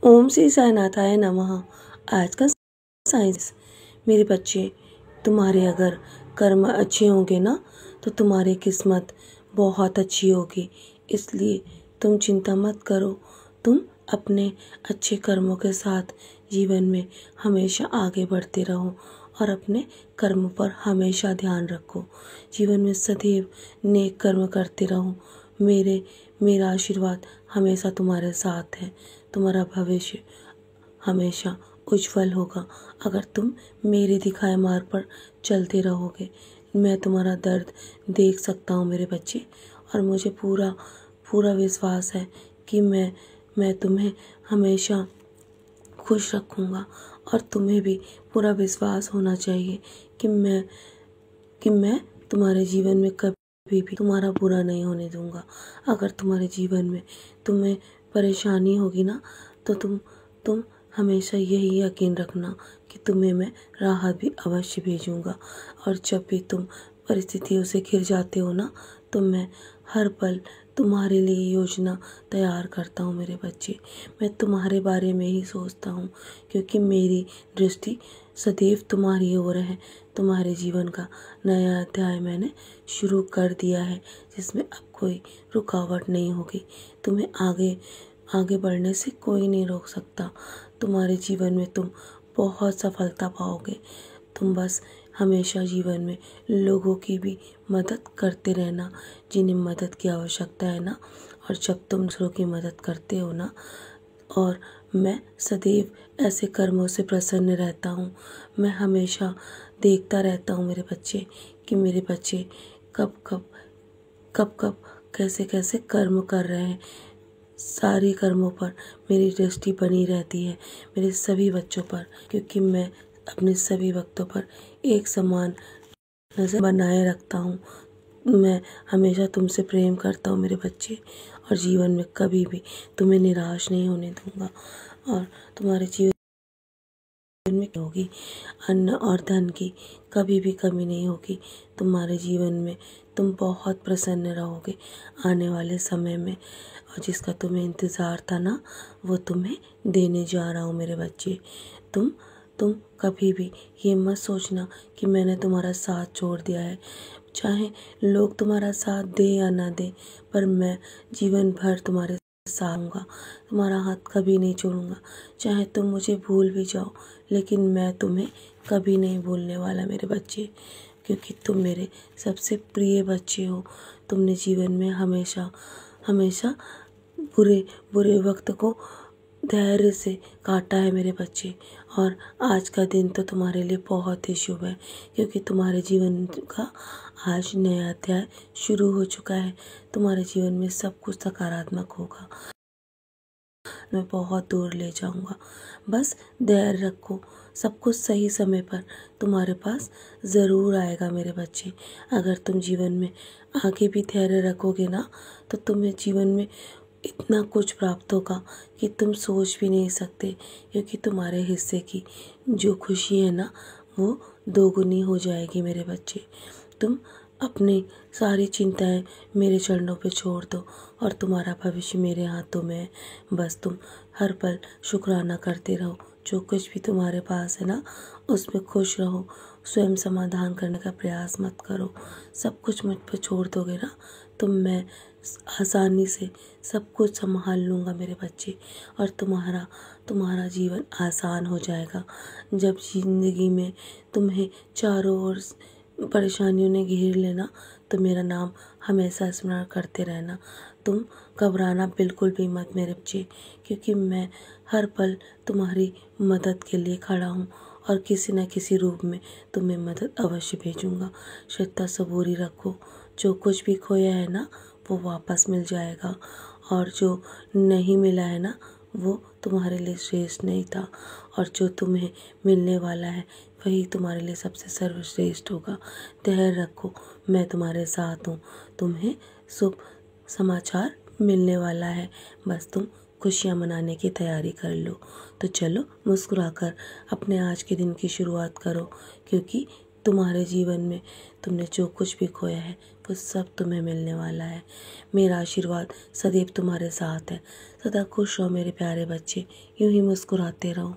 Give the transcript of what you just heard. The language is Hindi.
ओम श्री साईनाथाय नमः। आज का साइंस। मेरे बच्चे, तुम्हारे अगर कर्म अच्छे होंगे ना तो तुम्हारी किस्मत बहुत अच्छी होगी। इसलिए तुम चिंता मत करो। तुम अपने अच्छे कर्मों के साथ जीवन में हमेशा आगे बढ़ते रहो और अपने कर्म पर हमेशा ध्यान रखो। जीवन में सदैव नेक कर्म करते रहो। मेरा आशीर्वाद हमेशा तुम्हारे साथ है। तुम्हारा भविष्य हमेशा उज्जवल होगा अगर तुम मेरे दिखाए मार्ग पर चलते रहोगे। मैं तुम्हारा दर्द देख सकता हूँ मेरे बच्चे, और मुझे पूरा पूरा विश्वास है कि मैं तुम्हें हमेशा खुश रखूँगा। और तुम्हें भी पूरा विश्वास होना चाहिए कि मैं तुम्हारे जीवन में कभी भी तुम्हारा बुरा नहीं होने दूंगा। अगर तुम्हारे जीवन में तुम्हें परेशानी होगी ना तो तुम हमेशा यही यकीन रखना कि तुम्हें मैं राहत भी अवश्य भेजूंगा। और जब भी तुम परिस्थितियों से घिर जाते हो ना तो मैं हर पल तुम्हारे लिए योजना तैयार करता हूँ मेरे बच्चे। मैं तुम्हारे बारे में ही सोचता हूँ क्योंकि मेरी दृष्टि सदैव तुम्हारी ओर है। तुम्हारे जीवन का नया अध्याय मैंने शुरू कर दिया है जिसमें अब कोई रुकावट नहीं होगी। तुम्हें आगे बढ़ने से कोई नहीं रोक सकता। तुम्हारे जीवन में तुम बहुत सफलता पाओगे। तुम बस हमेशा जीवन में लोगों की भी मदद करते रहना जिन्हें मदद की आवश्यकता है ना। और जब तुम दूसरों की मदद करते हो ना, और मैं सदैव ऐसे कर्मों से प्रसन्न रहता हूँ। मैं हमेशा देखता रहता हूँ मेरे बच्चे कि मेरे बच्चे कब कैसे कैसे कर्म कर रहे हैं। सारे कर्मों पर मेरी दृष्टि बनी रहती है, मेरे सभी बच्चों पर, क्योंकि मैं अपने सभी भक्तों पर एक समान नज़र बनाए रखता हूँ। मैं हमेशा तुमसे प्रेम करता हूँ मेरे बच्चे, और जीवन में कभी भी तुम्हें निराश नहीं होने दूंगा। और तुम्हारे जीवन में होगी अन्न और धन की कभी भी कमी नहीं होगी। तुम्हारे जीवन में तुम बहुत प्रसन्न रहोगे आने वाले समय में, और जिसका तुम्हें इंतज़ार था ना वो तुम्हें देने जा रहा हूँ मेरे बच्चे। तुम कभी भी ये मत सोचना कि मैंने तुम्हारा साथ छोड़ दिया है। चाहे लोग तुम्हारा साथ दे या ना दे, पर मैं जीवन भर तुम्हारे साथ हूँगा। तुम्हारा हाथ कभी नहीं छोड़ूंगा। चाहे तुम मुझे भूल भी जाओ, लेकिन मैं तुम्हें कभी नहीं भूलने वाला मेरे बच्चे, क्योंकि तुम मेरे सबसे प्रिय बच्चे हो। तुमने जीवन में हमेशा बुरे वक्त को धैर्य से काटा है मेरे बच्चे, और आज का दिन तो तुम्हारे लिए बहुत ही शुभ है क्योंकि तुम्हारे जीवन का आज नया अध्याय शुरू हो चुका है। तुम्हारे जीवन में सब कुछ सकारात्मक होगा। मैं बहुत दूर ले जाऊंगा। बस धैर्य रखो, सब कुछ सही समय पर तुम्हारे पास ज़रूर आएगा मेरे बच्चे। अगर तुम जीवन में आगे भी धैर्य रखोगे ना तो तुम्हें जीवन में इतना कुछ प्राप्त होगा कि तुम सोच भी नहीं सकते, क्योंकि तुम्हारे हिस्से की जो खुशी है ना वो दोगुनी हो जाएगी मेरे बच्चे। तुम अपनी सारी चिंताएं मेरे चरणों पे छोड़ दो, और तुम्हारा भविष्य मेरे हाथों में है। बस तुम हर पल शुक्राना करते रहो। जो कुछ भी तुम्हारे पास है ना उसमें खुश रहो। स्वयं समाधान करने का प्रयास मत करो। सब कुछ मुझ पर छोड़ दोगे ना तो मैं आसानी से सब कुछ संभाल लूँगा मेरे बच्चे, और तुम्हारा जीवन आसान हो जाएगा। जब जिंदगी में तुम्हें चारों ओर परेशानियों ने घेर लेना तो मेरा नाम हमेशा स्मरण करते रहना। तुम घबराना बिल्कुल भी मत मेरे बच्चे, क्योंकि मैं हर पल तुम्हारी मदद के लिए खड़ा हूँ, और किसी न किसी रूप में तुम्हें मदद अवश्य भेजूंगा। श्रद्धा सबूरी रखो। जो कुछ भी खोया है ना वो वापस मिल जाएगा, और जो नहीं मिला है ना वो तुम्हारे लिए श्रेष्ठ नहीं था, और जो तुम्हें मिलने वाला है वही तुम्हारे लिए सबसे सर्वश्रेष्ठ होगा। धैर्य रखो, मैं तुम्हारे साथ हूँ। तुम्हें शुभ समाचार मिलने वाला है। बस तुम खुशियाँ मनाने की तैयारी कर लो। तो चलो मुस्कुराकर अपने आज के दिन की शुरुआत करो, क्योंकि तुम्हारे जीवन में तुमने जो कुछ भी खोया है वो सब तुम्हें मिलने वाला है। मेरा आशीर्वाद सदैव तुम्हारे साथ है। सदा खुश रहो मेरे प्यारे बच्चे, यूं ही मुस्कुराते रहो।